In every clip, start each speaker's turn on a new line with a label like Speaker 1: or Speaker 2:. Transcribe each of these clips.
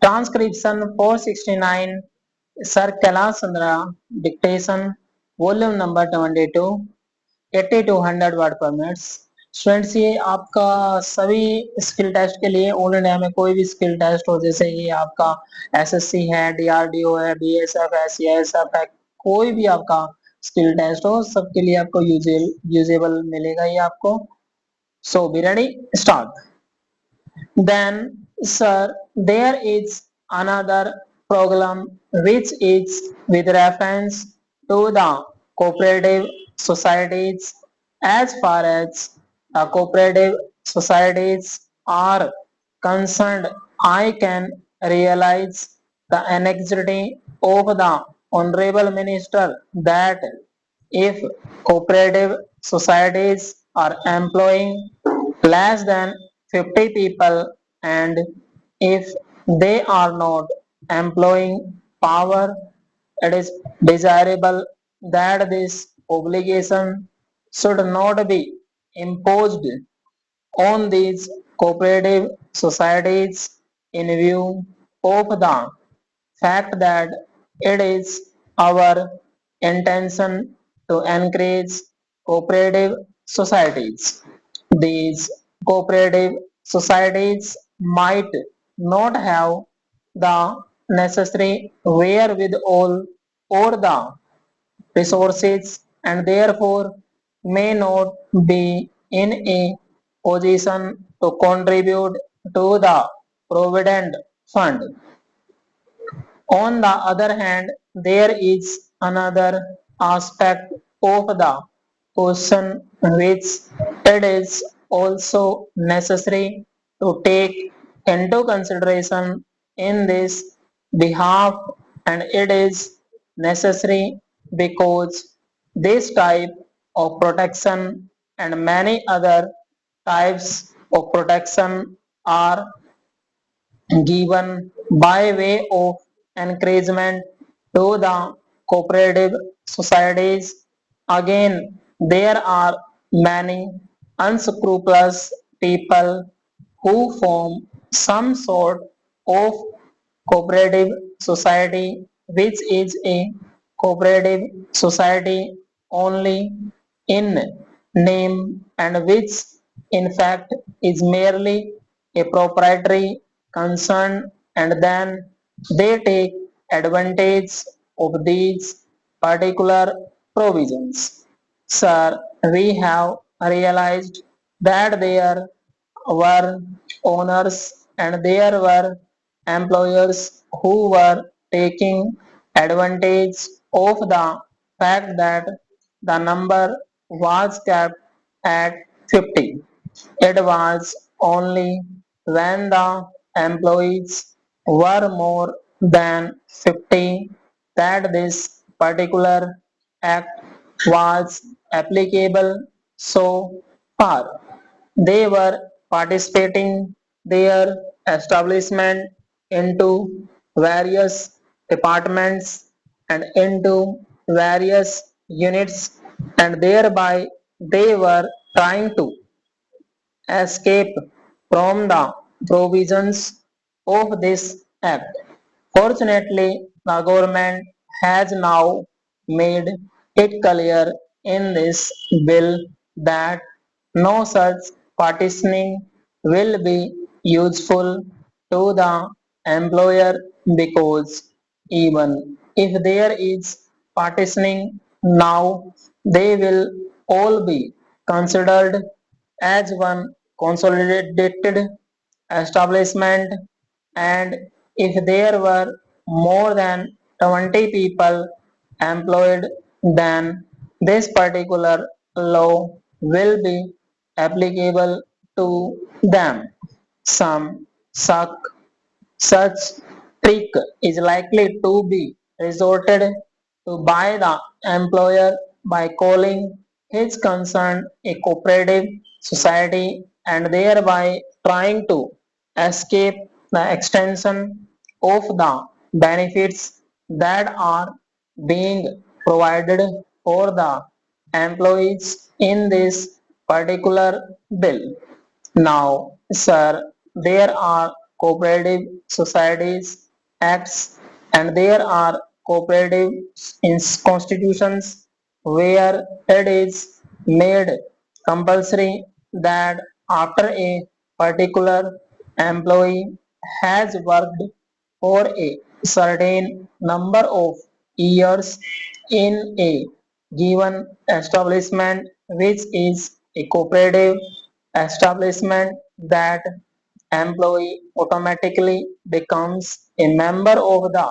Speaker 1: Transcription 469, Sir Kailash Chandra, dictation, volume number 22, 8200 word पर minutes. Students ये आपका सभी स्किल टेस्ट के लिए ऑल इंडिया में कोई भी स्किल टेस्ट हो, जैसे ये आपका एसएससी है, डीआरडीओ है, बीएसएफ है, सीआईएसएफ है, कोई भी आपका स्किल टेस्ट हो, सबके लिए आपको यूजेबल मिलेगा ये आपको। So be ready, start. Then, sir, there is another problem which is with reference to the cooperative societies. As far as the cooperative societies are concerned, I can realize the anxiety of the Honorable Minister that if cooperative societies are employing less than 50 people and if they are not employing power, it is desirable that this obligation should not be imposed on these cooperative societies in view of the fact that it is our intention to encourage cooperative societies. These cooperative societies might not have the necessary wherewithal or the resources and therefore may not be in a position to contribute to the provident fund. On the other hand, there is another aspect of the question which it is also necessary to take into consideration in this behalf, and it is necessary because this type of protection and many other types of protection are given by way of encouragement to the cooperative societies. Again, there are many unscrupulous people who form some sort of cooperative society which is a cooperative society only in name and which in fact is merely a proprietary concern, and then they take advantage of these particular provisions. Sir, we have realized that there were owners and there were employers who were taking advantage of the fact that the number was kept at 50. It was only when the employees were more than 50 that this particular act was applicable. So far they were participating their establishment into various departments and into various units, and thereby they were trying to escape from the provisions of this act. Fortunately, the government has now made it clear in this bill that no such partitioning will be useful to the employer, because even if there is partitioning now, they will all be considered as one consolidated establishment, and if there were more than 20 people employed, then this particular law will be applicable to them. Some such trick is likely to be resorted to by the employer by calling his concern a cooperative society and thereby trying to escape the extension of the benefits that are being provided for the employees in this particular bill. Now, sir, there are Cooperative Societies Acts, and there are cooperative constitutions where it is made compulsory that after a particular employee has worked for a certain number of years in a given establishment, which is a cooperative establishment, that employee automatically becomes a member of the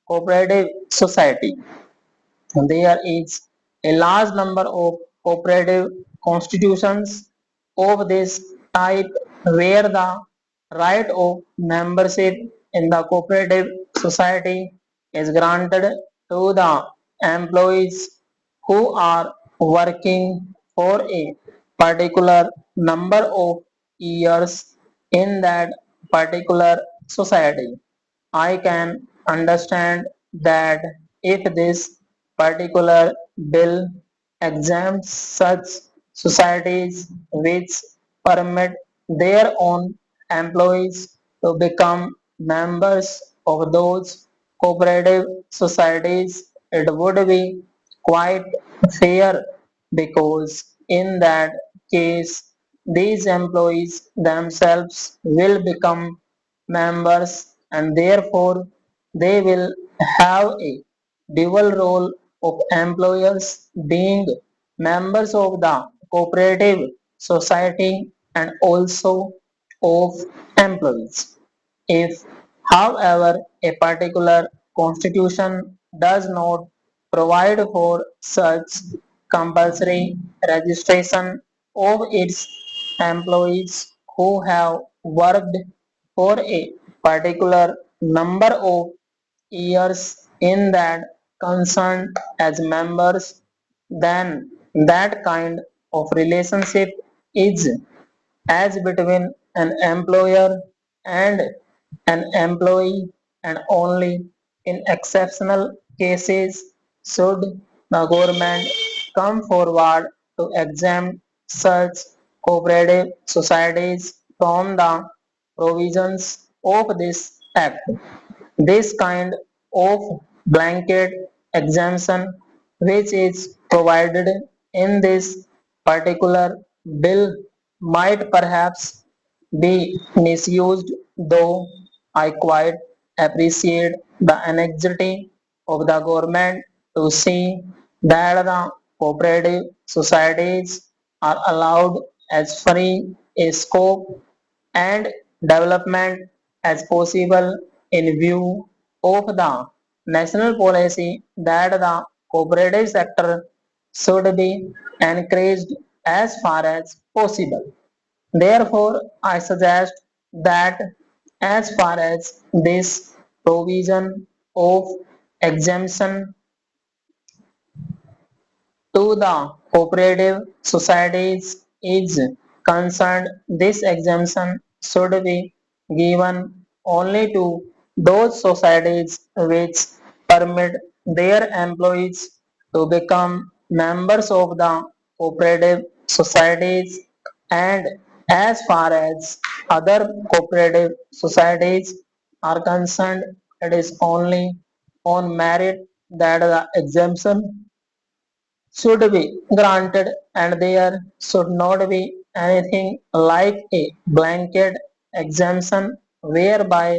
Speaker 1: cooperative society. There is a large number of cooperative constitutions of this type where the right of membership in the cooperative society is granted to the employees who are working for a particular number of years in that particular society. I can understand that if this particular bill exempts such societies which permit their own employees to become members of those cooperative societies, it would be quite fair because in that case these employees themselves will become members and therefore they will have a dual role of employers being members of the cooperative society and also of employees. If, however, a particular constitution does not provide for such compulsory registration of its employees who have worked for a particular number of years in that concern as members, then that kind of relationship is as between an employer and an employee, and only in exceptional cases should the government come forward to exempt such cooperative societies from the provisions of this act. This kind of blanket exemption, which is provided in this particular bill, might perhaps be misused, though I quite appreciate the anxiety of the government to see that the cooperative societies are allowed as free a scope and development as possible in view of the national policy that the cooperative sector should be encouraged as far as possible. Therefore, I suggest that as far as this provision of exemption to the cooperative societies is concerned, this exemption should be given only to those societies which permit their employees to become members of the cooperative societies, and as far as other cooperative societies are concerned, it is only on merit that the exemption should be granted, and there should not be anything like a blanket exemption whereby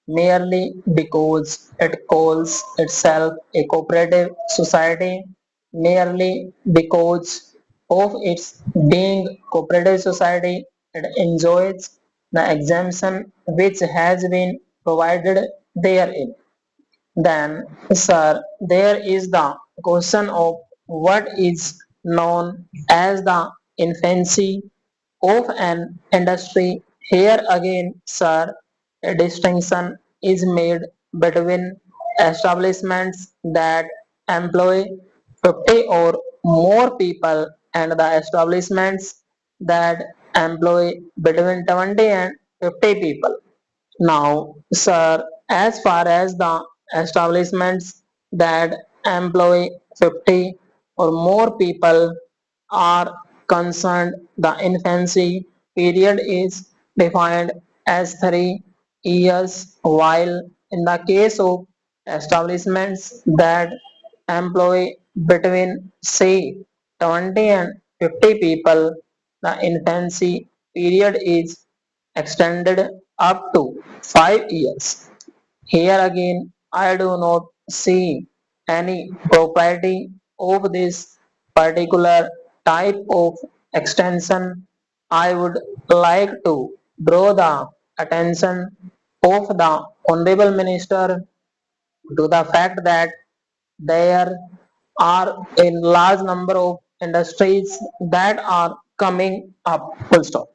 Speaker 1: merely because it calls itself a cooperative society, merely because of its being cooperative society, it enjoys the exemption which has been provided therein. Then, sir, there is the question of what is known as the infancy of an industry. Here again, sir, a distinction is made between establishments that employ 50 or more people and the establishments that employ between 20 and 50 people. Now, sir, as far as the establishments that employ 50 or more people are concerned, the infancy period is defined as 3 years, while in the case of establishments that employ between say 20 and 50 people, the infancy period is extended up to 5 years. Here again, I do not see any propriety of this particular type of extension. I would like to draw the attention of the Honorable Minister to the fact that there are a large number of industries that are coming up. Full stop.